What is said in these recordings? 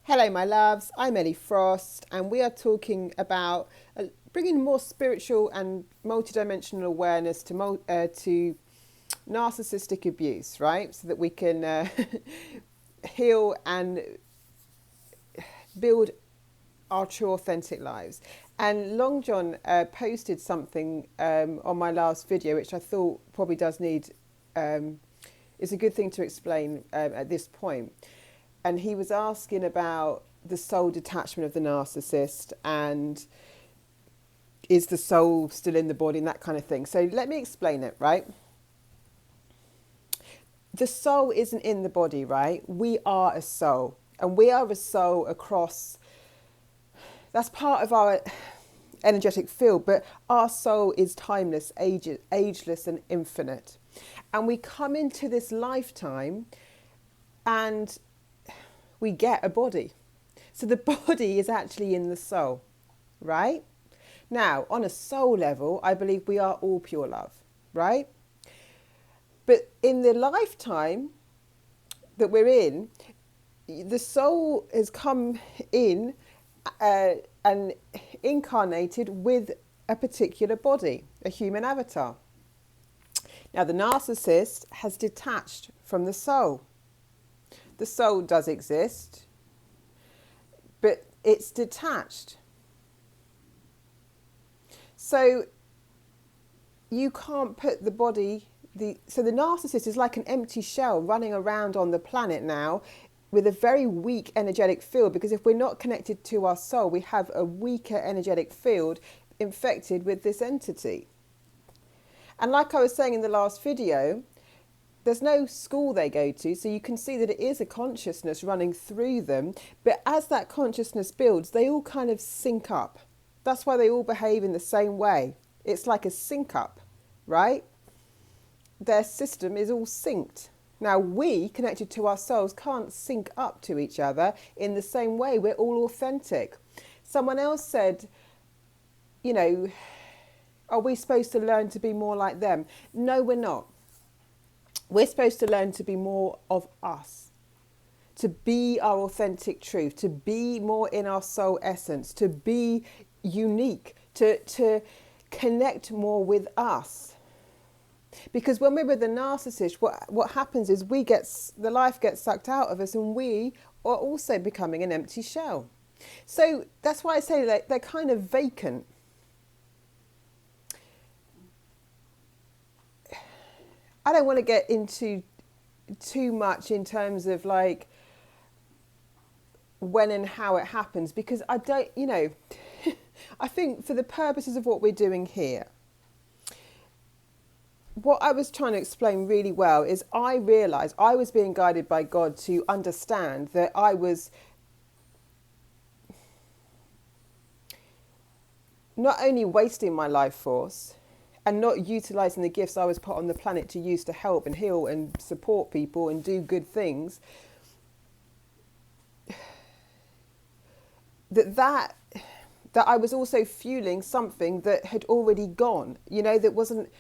Hello, my loves. I'm Ellie Frost, and we are talking about bringing more spiritual and multidimensional awareness to narcissistic abuse, right? So that we can heal and build our true, authentic lives. And Long John posted something on my last video, which I thought probably does need is a good thing to explain at this point. And he was asking about the soul detachment of the narcissist and is the soul still in the body and that kind of thing. So let me explain it, right? The soul isn't in the body, right? We are a soul, and we are a soul across, that's part of our energetic field, but our soul is timeless, ageless and infinite. And we come into this lifetime and we get a body. So the body is actually in the soul, right? Now, on a soul level, I believe we are all pure love, right? But in the lifetime that we're in, the soul has come in and incarnated with a particular body, a human avatar. Now, the narcissist has detached from the soul. The soul does exist, but it's detached. So you can't put the body, so the narcissist is like an empty shell running around on the planet now with a very weak energetic field, because if we're not connected to our soul, we have a weaker energetic field infected with this entity. And like I was saying in the last video, there's no school they go to, so you can see that it is a consciousness running through them. But as that consciousness builds, they all kind of sync up. That's why they all behave in the same way. It's like a sync up, right? Their system is all synced. Now, we, connected to ourselves, can't sync up to each other in the same way. We're all authentic. Someone else said, are we supposed to learn to be more like them? No, we're not. We're supposed to learn to be more of us, to be our authentic truth, to be more in our soul essence, to be unique, to connect more with us. Because when we're with the narcissist, what happens is the life gets sucked out of us, and we are also becoming an empty shell. So that's why I say that they're kind of vacant. I don't want to get into too much in terms of like when and how it happens, because I don't, I think for the purposes of what we're doing here, what I was trying to explain really well is I realised I was being guided by God to understand that I was not only wasting my life force and not utilising the gifts I was put on the planet to use to help and heal and support people and do good things, that I was also fueling something that had already gone, that wasn't,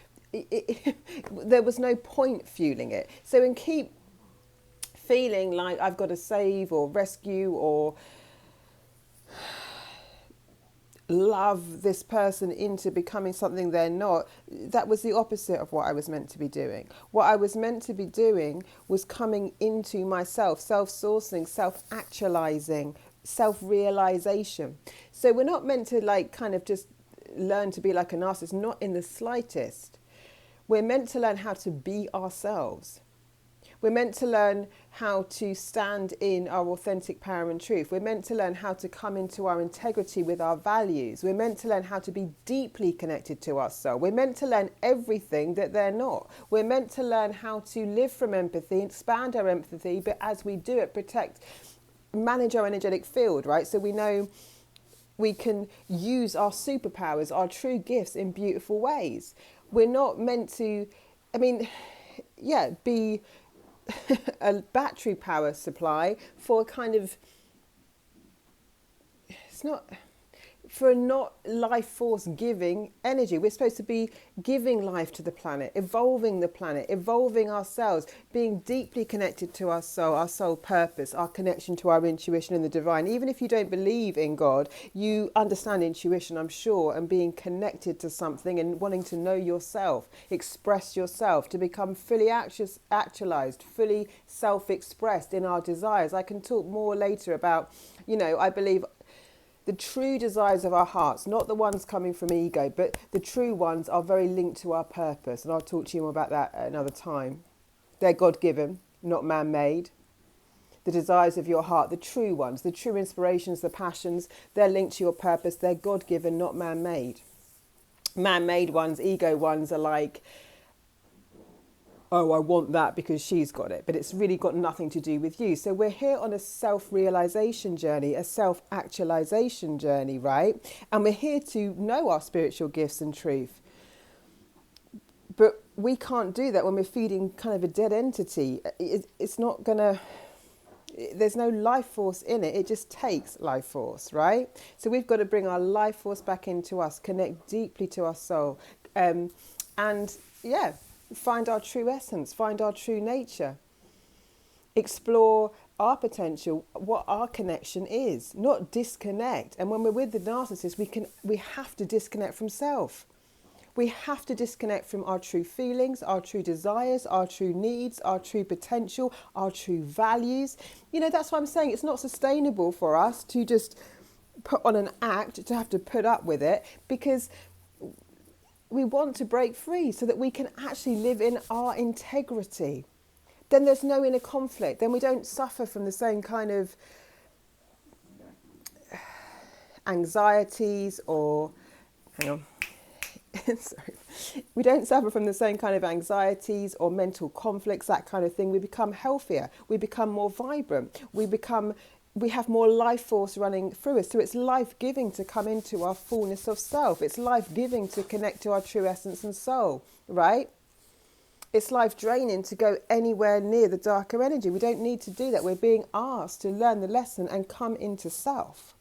there was no point fueling it. So and keep feeling like I've got to save or rescue or love this person into becoming something they're not. That was the opposite of what I was meant to be doing. What I was meant to be doing was coming into myself, self-sourcing, self-actualizing, self-realization. So we're not meant to kind of just learn to be like a narcissist, not in the slightest. We're meant to learn how to be ourselves. We're meant to learn how to stand in our authentic power and truth. We're meant to learn how to come into our integrity with our values. We're meant to learn how to be deeply connected to our soul. We're meant to learn everything that they're not. We're meant to learn how to live from empathy, expand our empathy, but as we do it, manage our energetic field, right? So we know we can use our superpowers, our true gifts in beautiful ways. We're not meant to, be a battery power supply for kind of, it's not, for a not life force giving energy. We're supposed to be giving life to the planet, evolving the planet, evolving ourselves, being deeply connected to our soul purpose, our connection to our intuition and the divine. Even if you don't believe in God, you understand intuition, I'm sure, and being connected to something and wanting to know yourself, express yourself, to become fully actualized, fully self-expressed in our desires. I can talk more later about, I believe the true desires of our hearts, not the ones coming from ego, but the true ones are very linked to our purpose. And I'll talk to you more about that at another time. They're God-given, not man-made. The desires of your heart, the true ones, the true inspirations, the passions, they're linked to your purpose. They're God-given, not man-made. Man-made ones, ego ones are like, oh, I want that because she's got it. But it's really got nothing to do with you. So we're here on a self-realization journey, a self-actualization journey, right? And we're here to know our spiritual gifts and truth. But we can't do that when we're feeding kind of a dead entity. It's not going to... There's no life force in it. It just takes life force, right? So we've got to bring our life force back into us, connect deeply to our soul. Find our true essence, find our true nature, explore our potential, what our connection is, not disconnect. And when we're with the narcissist, we have to disconnect from self. We have to disconnect from our true feelings, our true desires, our true needs, our true potential, our true values. That's why I'm saying it's not sustainable for us to just put on an act, to have to put up with it, because we want to break free so that we can actually live in our integrity. Then there's no inner conflict. Then we don't suffer from the same kind of anxieties or, sorry. We don't suffer from the same kind of anxieties or mental conflicts, that kind of thing. We become healthier. We become more vibrant. We have more life force running through us. So it's life-giving to come into our fullness of self. It's life-giving to connect to our true essence and soul, right? It's life-draining to go anywhere near the darker energy. We don't need to do that. We're being asked to learn the lesson and come into self.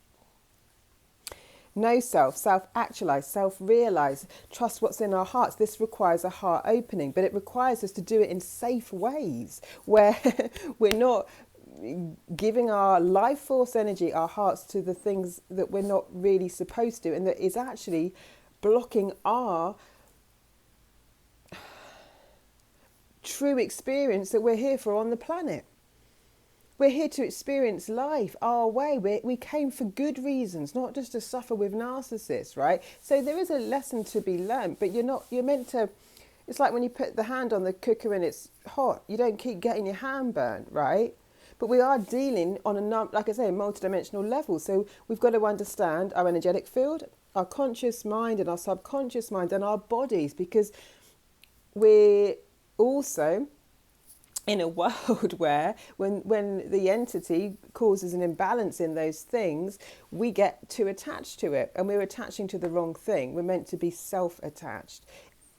Know self, self-actualize, self-realize, trust what's in our hearts. This requires a heart opening, but it requires us to do it in safe ways where we're not giving our life force energy, our hearts, to the things that we're not really supposed to, and that is actually blocking our true experience that we're here for on the planet. We're here to experience life our way. We came for good reasons, not just to suffer with narcissists, right? So there is a lesson to be learned, but you're meant to, it's like when you put the hand on the cooker and it's hot, you don't keep getting your hand burnt, right? But we are dealing on like I say, a multidimensional level. So we've got to understand our energetic field, our conscious mind and our subconscious mind and our bodies, because we're also in a world where when the entity causes an imbalance in those things, we get too attached to it and we're attaching to the wrong thing. We're meant to be self-attached.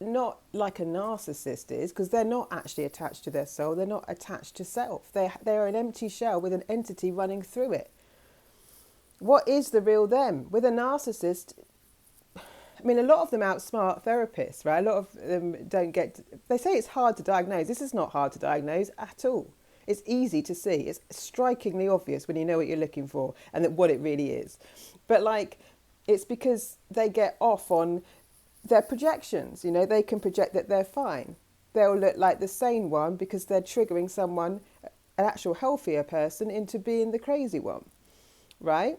Not like a narcissist is, because they're not actually attached to their soul. They're not attached to self. They're an empty shell with an entity running through it. What is the real them? With a narcissist, I mean, a lot of them outsmart therapists, right? A lot of them they say it's hard to diagnose. This is not hard to diagnose at all. It's easy to see. It's strikingly obvious when you know what you're looking for and what it really is. But it's because they get off on their projections. They can project that they're fine. They'll look like the sane one because they're triggering someone, an actual healthier person, into being the crazy one, right?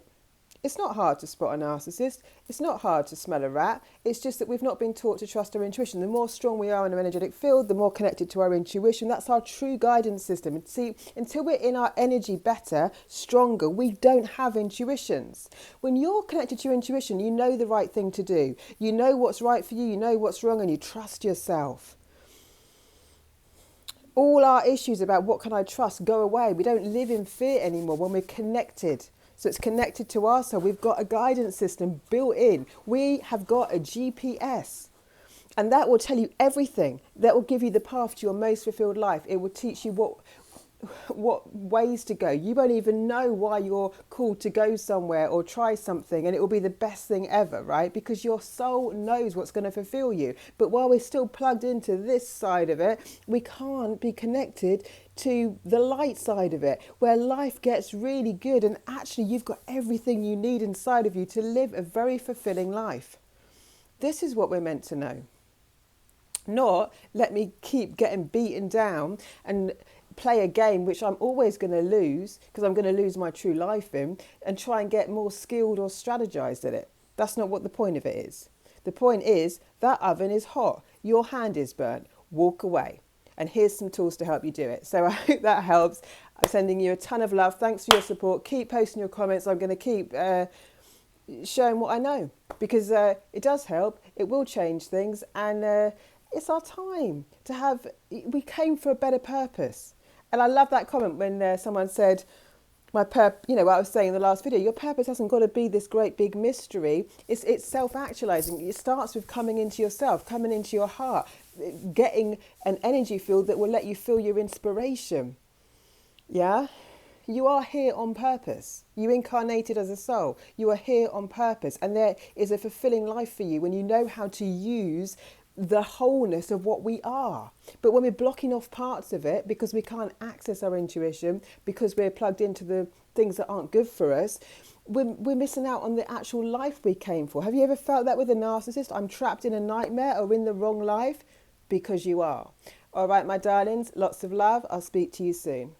It's not hard to spot a narcissist. It's not hard to smell a rat. It's just that we've not been taught to trust our intuition. The more strong we are in our energetic field, the more connected to our intuition. That's our true guidance system. And see, until we're in our energy better, stronger, we don't have intuitions. When you're connected to your intuition, you know the right thing to do. You know what's right for you. You know what's wrong, and you trust yourself. All our issues about what can I trust go away. We don't live in fear anymore when we're connected. So it's connected to us. So we've got a guidance system built in. We have got a GPS. And that will tell you everything. That will give you the path to your most fulfilled life. It will teach you what ways to go. You won't even know why you're called to go somewhere or try something, and it will be the best thing ever, right? Because your soul knows what's going to fulfill you. But while we're still plugged into this side of it, we can't be connected to the light side of it, where life gets really good, and actually you've got everything you need inside of you to live a very fulfilling life. This is what we're meant to know. Not let me keep getting beaten down and play a game which I'm always going to lose, because I'm going to lose my true life in, and try and get more skilled or strategized at it. That's not what the point of it is. The point is that oven is hot. Your hand is burnt. Walk away. And here's some tools to help you do it. So I hope that helps. I'm sending you a ton of love. Thanks for your support. Keep posting your comments. I'm going to keep showing what I know, because it does help. It will change things, and it's our time to have. We came for a better purpose. And I love that comment when someone said, what I was saying in the last video, your purpose hasn't got to be this great big mystery. It's self-actualizing. It starts with coming into yourself, coming into your heart, getting an energy field that will let you feel your inspiration. Yeah? You are here on purpose. You incarnated as a soul. You are here on purpose. And there is a fulfilling life for you when you know how to use the wholeness of what we are. But when we're blocking off parts of it because we can't access our intuition, because we're plugged into the things that aren't good for us, we're missing out on the actual life we came for. Have you ever felt that with a narcissist? I'm trapped in a nightmare or in the wrong life? Because you are. All right, my darlings, lots of love. I'll speak to you soon.